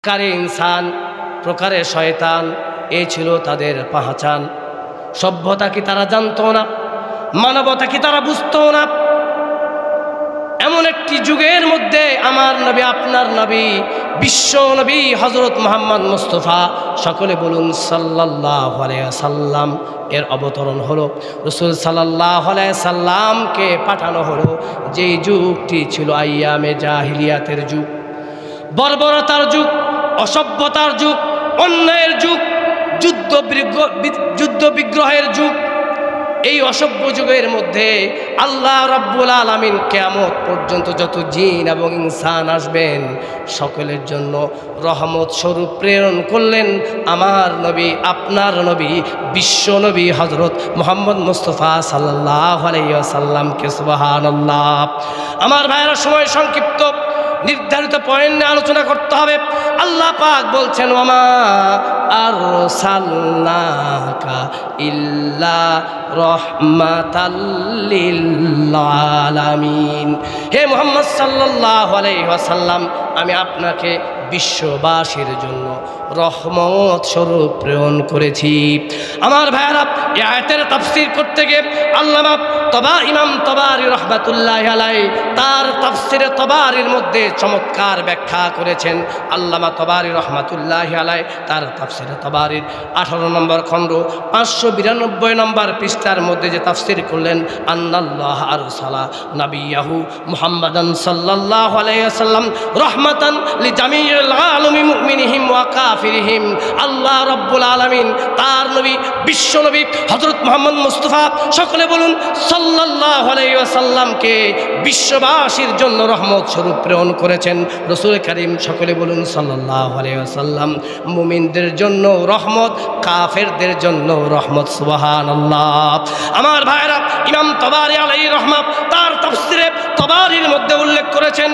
প্রকারে ইনসান, প্রকারে শয়তান, এই ছিল তাদের পাহচান। সভ্যতা কি তারা জানতো না, মানবতা কি তারা বুঝতো না? এমন একটি যুগের মধ্যে আমার নবী, আপনার নবী, বিশ্ব নবী হযরত মুহাম্মদ মুস্তাফা, সকলে বলুন সাল্লাল্লাহু আলাইহি ওয়াসাল্লাম, এর অবতরণ হলো। রাসূল সাল্লাল্লাহু আলাইহি সাল্লামকে পাঠানো হলো। যেই যুগটি ছিল আইয়ামে জাহিলিয়াতের যুগ, বর্বরতার যুগ, অসভ্যতার যুগ, অন্যায়ের যুগ, যুদ্ধ বিগ্রহের যুগ। এই অসভ্য যুগের মধ্যে আল্লাহ রাব্বুল আলামিন কিয়ামত পর্যন্ত যত জিন এবং ইনসান আসবেন সকলের জন্য রহমত স্বরূপ প্রেরণ করলেন আমার নবী, আপনার নবী, বিশ্ব নবী হযরত মুহাম্মদ মুস্তাফা সাল্লাল্লাহু আলাইহি ওয়াসাল্লামকে। সুবহানাল্লাহ। আমার ভাইয়েরা, সময় সংক্ষিপ্ত, নির্ধারিত পয়েন্ট নিয়ে আলোচনা করতে হবে। আল্লাহ পাক বলছেন, ওয়ামা আরসালনাকা ইল্লা রাহমাতাল লিল আলামিন। হে মুহাম্মদ সাল্লাল্লাহু আলাইহি ওয়াসাল্লাম, আমি আপনাকে বিশ্ববাসীর জন্য রহমত স্বরূপ প্রেরণ করেছি। আমার ভাইয়েরা, এই আয়াতের তাফসীর করতে গিয়ে আল্লামা ইমাম তাবারী রাহমাতুল্লাহি আলাইহি তার তাফসীরে তাবারীর মধ্যে চমৎকার ব্যাখ্যা করেছেন। আল্লামা তাবারী রাহমাতুল্লাহি আলাইহি তার তাফসীরে তাবারীর 18 নম্বর খণ্ড 592 নম্বর পৃষ্ঠার মধ্যে যে তাফসীর করলেন, আন্নাল্লাহ আরসালা নাবিয়াহু মুহাম্মাদান সাল্লাল্লাহু আলাইহি ওয়াসাল্লাম রাহমাতান লিজামিইল আলামিন মুমিনিহিম ওয়া কাফিরিহিম। আল্লাহ রাব্বুল আলামিন তার নবী, বিশ্ব নবী হযরত মুহাম্মদ মুস্তাফা, সকলে বলুন সাল্লাল্লাহু আলাইহি ওয়াসাল্লামকে বিশ্ববাসীর জন্য রহমত স্বরূপ প্রেরণ করেছেন। রাসূল করিম, সকলে বলুন সাল্লাল্লাহু আলাইহি ওয়াসাল্লাম মুমিনদের জন্য রহমত, কাফেরদের জন্য রহমত। সুবহানাল্লাহ। আমার ভাইরা, ইমাম তাবারী আলাইহি রহমত তার তাফসীরে তাবারীর মধ্যে উল্লেখ করেছেন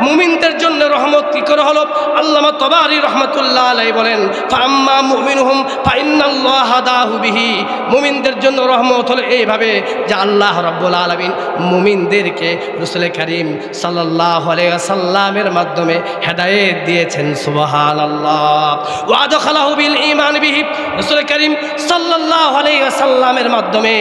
মুমিনদের জন্য রহমত কি করে হলো। আল্লামা তাবারী রাহমাতুল্লাহ আলাইহি বলেন, ফাআম্মা মুমিনুহুম ফাইন্নাল্লাহ হাদাহু বিহি। মুমিনদের জন্য রহমত হলো এইভাবে যে আল্লাহ রাব্বুল আলামিন মুমিনদেরকে রাসূল করিম সাল্লাল্লাহু আলাইহি ওয়াসাল্লামের মাধ্যমে হেদায়েত দিয়েছেন। সুবহানাল্লাহ। ওয়া আদখালাহু বিল ঈমান বিহি। রাসূল করিম সাল্লাল্লাহু আলাইহি ওয়াসাল্লামের মাধ্যমে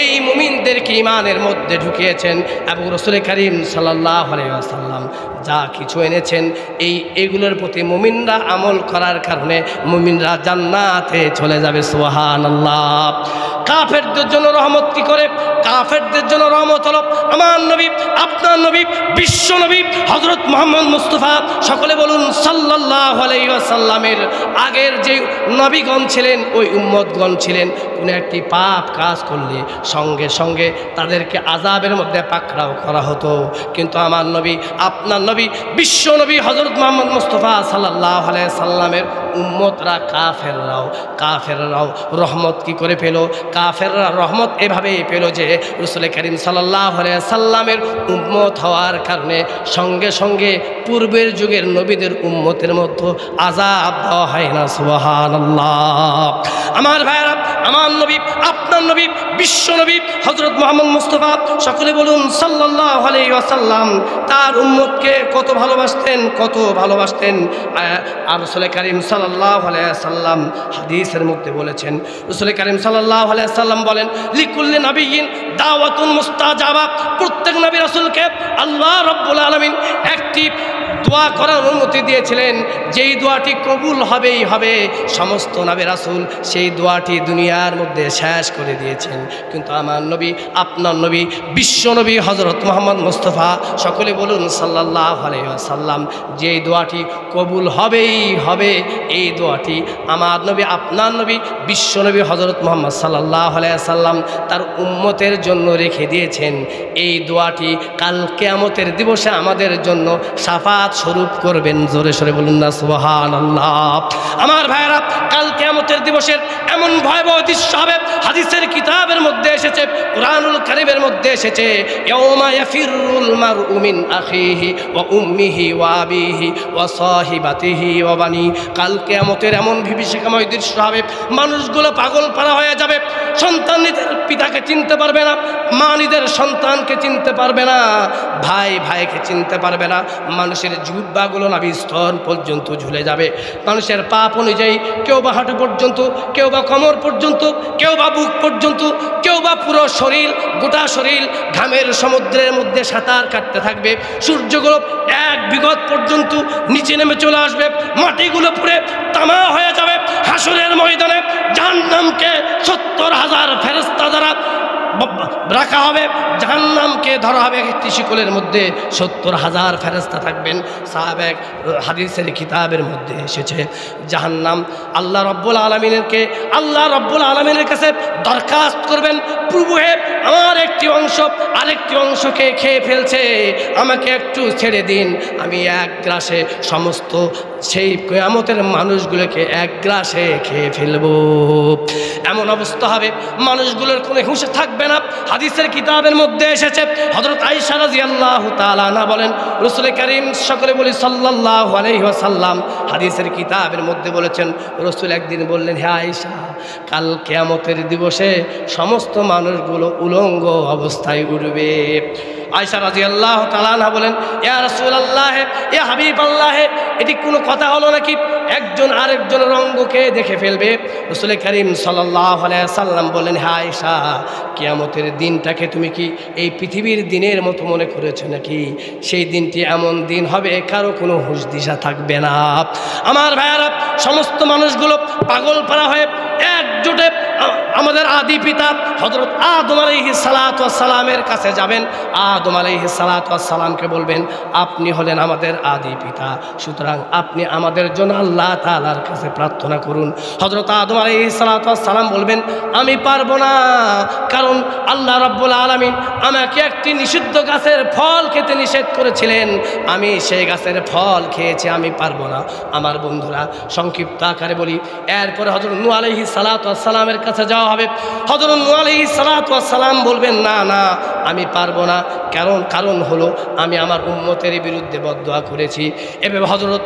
এই মুমিনদেরকে ঈমানের মধ্যে ঢুকিয়েছেন এবং রাসূল করিম সাল্লাল্লাহু আলাইহি ওয়াসাল্লাম যা কিছু এনেছেন এইগুলোর প্রতি মুমিনরা আমল করার কারণে মুমিনরা জান্নাতে চলে যাবে। সুবহানাল্লাহ। কাফেরদের জন্য রহমত কি করে? কাফেরদের জন্য রহমত হলো আমার নবী, আপনার নবী, বিশ্ব নবী হযরত মুহাম্মদ মুস্তাফা, সকলে বলুন সাল্লাল্লাহু আলাইহি ওয়াসাল্লামের আগের যে নবীগণ ছিলেন, ওই উম্মতগণ ছিলেন, কোনো একটি পাপ কাজ করলে সঙ্গে সঙ্গে তাদেরকে আযাবের মধ্যে পাকড়াও করা হতো। কিন্তু আমার নবী, আপনার নবী, বিশ্ব নবী হযরত মুহাম্মদ মুস্তাফা সাল্লাল্লাহু আলাইহি সাল্লামের উম্মতরা, কাফেররাও রহমত কি করে পেল? কাফেররা রহমত এভাবেই পেল যে রাসূল করিম সাল্লাল্লাহু আলাইহি সাল্লামের উম্মত হওয়ার কারণে সঙ্গে সঙ্গে পূর্বের যুগের নবীদের উম্মতের মধ্যে আযাব দেওয়া হয় না। সুবহানাল্লাহ। আমার ভাইরা, আমার নবী, আপনার নবী, বিশ্ব নবী হযরত মুহাম্মদ মুস্তাফা, সকলে বলুন সাল্লাল্লাহু আলাইহি ওয়াসাল্লাম তার উম্মতকে কত ভালোবাসতেন, কত ভালোবাসতেন। আর রাসূল করিম সাল্লাল্লাহু আলাইহি ওয়াসাল্লাম হাদিসের মধ্যে বলেছেন, রাসূল করিম সাল্লাল্লাহু আলাইহি ওয়াসাল্লাম বলেন, লিকুল্লি নাবিয়্যিন দাওয়াতুন মুস্তাজাবা। প্রত্যেক নবী রাসূলকে আল্লাহ রাব্বুল আলামিন একটি দোয়া করার অনুমতি দিয়েছিলেন, যেই দোয়াটি কবুল হবেই হবে। সমস্ত নবী রাসূল সেই দোয়াটি দুনিয়ার মধ্যে শেষ করে দিয়েছেন। কিন্তু আমার নবী, আপনার নবী, বিশ্ব নবী হযরত মুহাম্মদ মুস্তাফা, সকলে বলুন সাল্লাল্লাহু আলাইহি ওয়াসাল্লাম যেই দোয়াটি কবুল হবেই হবে, এই দোয়াটি আমার নবী, আপনার নবী, বিশ্ব নবী হযরত মুহাম্মদ সাল্লাল্লাহু আলাইহি ওয়াসাল্লাম তার উম্মতের জন্য রেখে দিয়েছেন। এই দোয়াটি কাল কিয়ামতের দিবসে আমাদের জন্য শাফাত স্বরূপ করবেন। জোরে সরে বলুন না সুবহানাল্লাহ। আমার ভাইরা, কাল কিয়ামতের দিবসের এমন ভয়াবহ দৃশ্য হবে, হাদিসের কিতাবের মধ্যে এসেছে, কুরআনুল কারীমের মধ্যে এসেছে, ইয়াউমা ইয়াফিরুল মারউ মিন আখিহি ওয়া উম্মিহি ওয়া আবিহি ওয়া সাহিবাতিহি ওয়া বানি। কাল কিয়ামতের এমন বিভীষিকাময় দৃশ্য হবে, মানুষগুলো পাগল পারা হয়ে যাবে। সন্তান নিজের পিতাকে চিনতে পারবে না, মা নিজের সন্তানকে চিনতে পারবে না, ভাই ভাইকে চিনতে পারবে না। মানুষের জিহ্বাগুলো নাভির স্তর পর্যন্ত ঝুলে যাবে। মানুষের পাপ অনুযায়ী কেউ বা হাঁটু পর্যন্ত, কেউ বা কোমর পর্যন্ত, কেউ বা বুক পর্যন্ত, কেউ বা পুরো শরীর, গোটা শরীর ঘামের সমুদ্রের মধ্যে সাঁতার কাটতে থাকবে। সূর্যগুলো এক বিগত পর্যন্ত নিচে নেমে চলে আসবে, মাটিগুলো পুড়ে তামা হয়ে যাবে। হাসরের ময়দানে জাহান্নামকে 70,000 ফেরেশতা দ্বারা রাখা হবে, জাহান্নামকে ধরা হবে একটি শিকলের মধ্যে। 70,000 ফেরেশতা থাকবেন। সাহাবেক হাদিসের কিতাবের মধ্যে এসেছে জাহান্নাম আল্লাহ রব্বুল আলামিনের কাছে দরখাস্ত করবেন, প্রভু হে, আমার একটি অংশ আরেকটি অংশকে খেয়ে ফেলছে, আমাকে একটু ছেড়ে দিন, আমি এক গ্রাসে সমস্ত সেই কিয়ামতের মানুষগুলোকে এক গ্রাসে খেয়ে ফেলবো। এমন অবস্থা হবে, মানুষগুলোর কোনো হুঁশ থাকবে না। হাদিসের কিতাবের মধ্যে এসেছে, হযরত আয়েশা রাদিয়াল্লাহু তাআলা আনহা বলেন, রাসূল করিম সকলে বলি সাল্লাল্লাহু আলাইহি ওয়াসাল্লাম হাদিসের কিতাবের মধ্যে বলেছেন, রাসূল একদিন বললেন, হে আয়েশা, কাল কিয়ামতের দিবসে সমস্ত মানুষগুলো উলঙ্গ অবস্থায় উঠবে। আয়েশা রাদিয়াল্লাহু তাআলা আনহা বলেন, ইয়া রাসূলুল্লাহ, ইয়া হাবিবাল্লাহ, এটি কোনো কথা হলো নাকি? একজন আরেকজনের অঙ্গকে দেখে ফেলবে। রাসূল করিম সাল্লাল্লাহু আলাইহি ওয়াসাল্লাম বলেন, হে আয়েশা, কিয়ামতের দিনটাকে তুমি কি এই পৃথিবীর দিনের মতো মনে করেছো নাকি? সেই দিনটি এমন দিন হবে, কারো কোনো হুঁশ দিশা থাকবে না। আমার ভাইয়ারা, সমস্ত মানুষগুলো পাগল পারা হয়ে একজোটে আমাদের আদি পিতা হযরত আদম আলাইহিস সালাতু ওয়াস সালামের কাছে যাবেন। আদম আলাইহিস সালাতু ওয়াস সালামকে বলবেন, আপনি হলেন আমাদের আদি পিতা, সুতরাং আপনি আমাদের জন্য আল্লাহ তাআলার কাছে প্রার্থনা করুন। হযরত আদম আলাইহিস সালাতু ওয়াস সালাম বলবেন, আমি পারবো না, কারণ আল্লাহ রাব্বুল আলামিন আমাকে একটি নিষিদ্ধ গাছের ফল খেতে নিষেধ করেছিলেন, আমি সেই গাছের ফল খেয়েছি, আমি পারবো না। আমার বন্ধুরা, সংক্ষিপ্ত আকারে বলি, এরপরে হযরত নূহ আলাইহিস সালাতু ওয়াস সালামের কাছে যাওয়া হবে। হযরত নূহ আলাইহিস সালাতু ওয়াস সালাম বলবেন, না না, আমি পারবো না, কারণ হলো আমি আমার উম্মতের বিরুদ্ধে বদদোয়া করেছি। এভাবে হযরত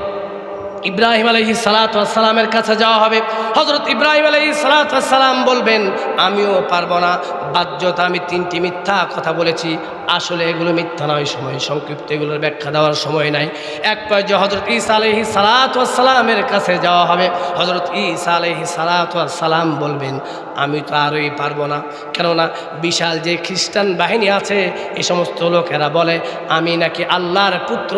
ইব্রাহিম আলাইহিস সালাতু ওয়াস সালামের কাছে যাওয়া হবে। হযরত ইব্রাহিম আলাইহিস সালাতু ওয়াস সালাম বলবেন, আমিও পারবো না, বাধ্যতা আমি 3টি মিথ্যা কথা বলেছি, আসলে এগুলো মিথ্যা নয়, সময় সংক্ষিপ্ত, এগুলোর ব্যাখ্যা দেওয়ার সময় নাই। এক পর্যায়ে হযরত ঈসা আলাইহিস সালাতু ওয়াস সালামের কাছে যাওয়া হবে। হযরত ঈসা আলাইহিস সালাতু ওয়াস সালাম বলবেন, আমি তো আরই পারবো না, কেননা বিশাল যে খ্রিস্টান বাহিনী আছে, এই সমস্ত লোকেরা বলে আমি নাকি আল্লাহর পুত্র,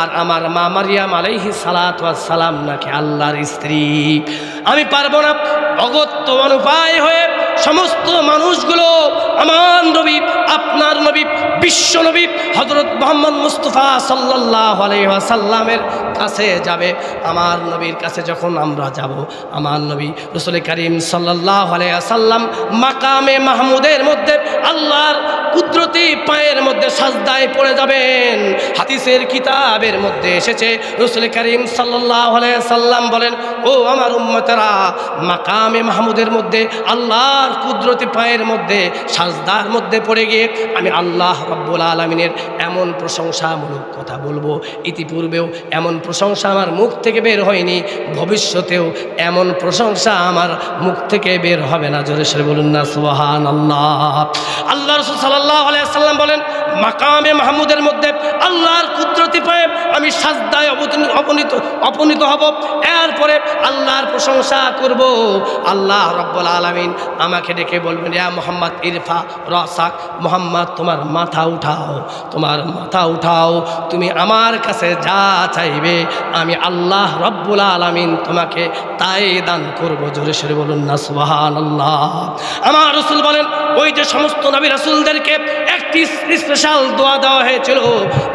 আর আমার মা মারিয়াম আলাইহিস সালাতু ওয়াস সালাম নাকি আল্লাহর স্ত্রী, আমি পারবো না। অগত্য অনুপায় হয়ে সমস্ত মানুষগুলো আমার নবী, আপনার নবী, বিশ্ব নবী হযরত মুহাম্মদ মুস্তাফা সাল্লাল্লাহু আলাইহি ওয়াসাল্লামের কাছে যাবে। আমার নবীর কাছে যখন আমরা যাব, আমার নবী রাসূল করিম সাল্লাল্লাহু আলাইহি ওয়াসাল্লাম মাকামে মাহমুদের মধ্যে আল্লাহর কুদরতি পায়ের মধ্যে সাজদায় পড়ে যাবেন। হাদিসের কিতাবের মধ্যে এসেছে, রাসূল করিম সাল্লাল্লাহু আলাইহি ওয়াসাল্লাম বলেন, ও আমার উম্মতেরা, মাকামে মাহমুদের মধ্যে আল্লাহর কুদরতি পায়ের মধ্যে সাজদার মধ্যে পড়ে গিয়ে আমি আল্লাহ রাব্বুল আলামিনের এমন প্রশংসামূলক কথা বলবো, ইতিপূর্বেও এমন প্রশংসা আমার মুখ থেকে বের হয়নি, ভবিষ্যতেও এমন প্রশংসা আমার মুখ থেকে বের হবে না। জোরে সরে বলুন না সুবহানাল্লাহ। আল্লাহ রাসূল সাল্লাল্লাহু আলাইহি ওয়াসাল্লাম বলেন, মাকামে মাহমুদের মধ্যে আল্লাহর কুদরতি পায়ে আমি সাজদায় অবনীত হব, এরপরে আল্লাহর প্রশংসা করব। আল্লাহ রাব্বুল আলামিন আমাকে ডেকে বলবেন, ইয়া মুহাম্মদ ইরফা রাসাক, মুহাম্মদ তোমার মাথা উঠাও, তোমার মাথা উঠাও, তুমি আমার কাছে যা চাইবে আমি আল্লাহ রাব্বুল আলামিন তোমাকে তাই দান করব। জোরে সরে বলুন না সুবহানাল্লাহ। আমার রাসূল বলেন, ওই যে সমস্ত নবী রাসূলদেরকে একটি স্পেশাল দোয়া দেওয়া হয়েছিল,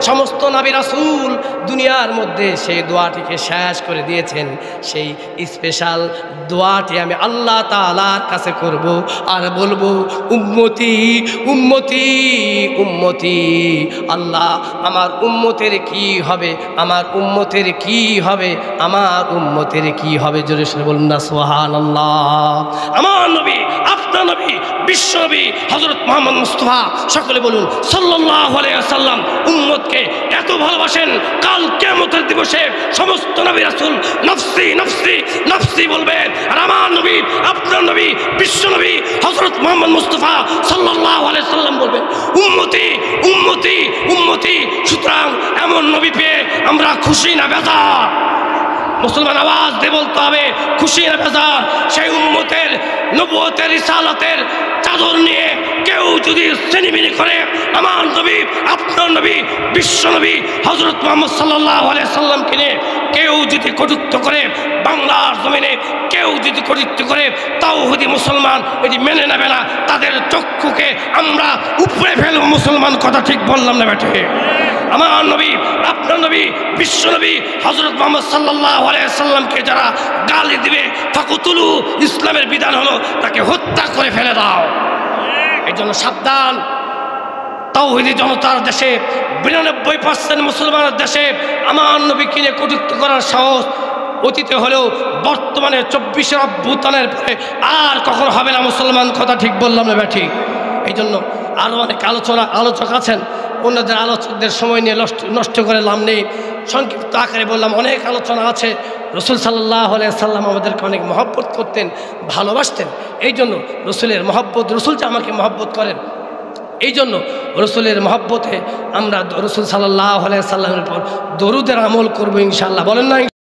সমস্ত নবী রাসূল দুনিয়ার মধ্যে সেই দোয়াটিকে শেষ করে দিয়েছেন, সেই স্পেশাল দোয়াটি আমি আল্লাহ তাআলার কাছে করব আর বলবো, উম্মতি উম্মতি উম্মতি, আল্লাহ আমার উম্মতের কি হবে, আমার উম্মতের কি হবে, আমার উম্মতের কি হবে। জোরে সরে বলুন না সুবহানাল্লাহ। আমার নবী, আপনার নবী, বিশ্ব নবী হযরত মুহাম্মদ মুস্তাফা, সকলে বলুন সাল্লাল্লাহু আলাইহি ওয়াসাল্লাম উম্মতকে এত ভালোবাসেন, কাল কিয়ামতের দিবসে সমস্ত নবী রাসূল নফসি নফসি নফসি বলবেন, আর আমার নবী, আপনার নবী, বিশ্ব নবী হযরত মুহাম্মদ মুস্তাফা সাল্লাল্লাহু আলাইহি ওয়াসাল্লাম বলবেন, উম্মতি উম্মতি উম্মতি। সুতরাং এমন নবী পেয়ে আমরা খুশি না বেজার? মুসলমান আওয়াজ দিয়ে বলতে হবে, খুশি না বেজার? সেই উম্মতের নবুয়তের রিসালাতের চাদর নিয়ে কেউ যদি শ্রেণীবিনি করে আমার নবী, আপনার নবী, বিশ্ব নবী হযরত মুহাম্মদ সাল্লাল্লাহু আলাইহি সাল্লামকে নিয়ে কেউ যদি কটূক্ত করে, বাংলার জমিনে কেউ যদি কটূক্ত করে, তাওহীদি মুসলমান এটি মেনে নেবে না। তাদের চক্ষুকে আমরা উপরে ফেলব মুসলমান। কথা ঠিক বললাম না বেটে? আমার নবী, আপনার নবী, বিশ্ব নবী হযরত মুহাম্মদ সাল্লাল্লাহু আলাইহি সাল্লামকে যারা গালি দিবে, ফাকুতুলু, ইসলামের বিধান হলো তাকে হত্যা করে ফেলে দাও। এই জন্য সাবধান। তাওহীদি জনতার দেশে 92% মুসলমানের দেশে আমার নবীকে নিয়ে কটূক্তি করার সাহস অতীতে হলেও বর্তমানে 24 অভ্যুত্থানের পরে আর কখনো হবে না মুসলমান। কথা ঠিক বললাম না ব্যাঠি? এই জন্য আরও অনেক আলোচক আছেন, অন্যদের আলোচকদের সময় নিয়ে নষ্ট করে লাভ নেই। সংক্ষিপ্ত আকারে বললাম, অনেক আলোচনা আছে। রসুল সাল্লাল্লাহু আলাইহি সাল্লাম আমাদেরকে অনেক মহব্বত করতেন, ভালোবাসতেন। এই জন্য রসুলের মহব্বত, রসুল যে আমাকে মহব্বত করেন, এই জন্য রসুলের মহব্বতে আমরা রসুল সাল্লাল্লাহু আলাইহি সাল্লামের উপর দরুদের আমল করবো ইনশাআল্লাহ। বলেন না?